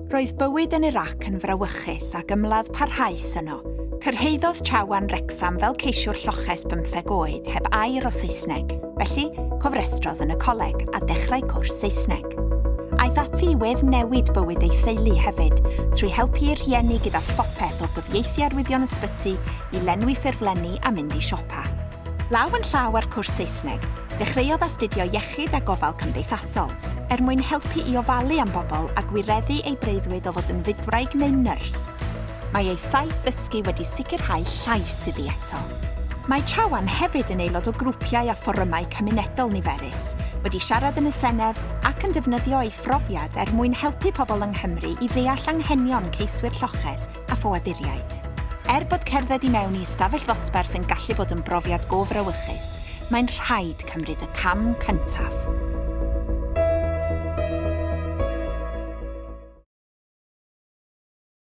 Roedd bywyd yn Irac yn frawychus ac ymladd parhaus yno. Cyrhaeddodd Chawan Wrecsam fel ceisiwr lloches 15 oed heb air o Saesneg, felly cofrestrodd yn y coleg a dechrau cwrs Saesneg. Aeth ati i newid bywyd ei theulu hefyd, trwy helpu'r rhieni gyda phopeth o gyfieithu arwyddion ysbyty i lenwi ffurflenni a mynd i siopa. Law yn llaw ar cwrs Saesneg, dechreuodd astudio iechyd a gofal cymdeithasol, mwyn helpu i ofalu am bobl a gwireddu ei breuddwyd o fod yn fydwraig neu nyrs. Mae ei thaith ddysgu wedi sicrhau llais iddi eto. Mae Chawan hefyd yn aelod o grwpiau a fforymau cymunedol niferus, wedi siarad yn y Senedd ac yn defnyddio ei phrofiad mwyn helpu pobl yng Nghymru i ddeall anghenion ceiswyr lloches a ffoaduriaid. Bod cerdded i mewn i ystafell ddosbarth yn gallu bod yn brofiad go frawychus, mae'n rhaid cymryd y cam cyntaf.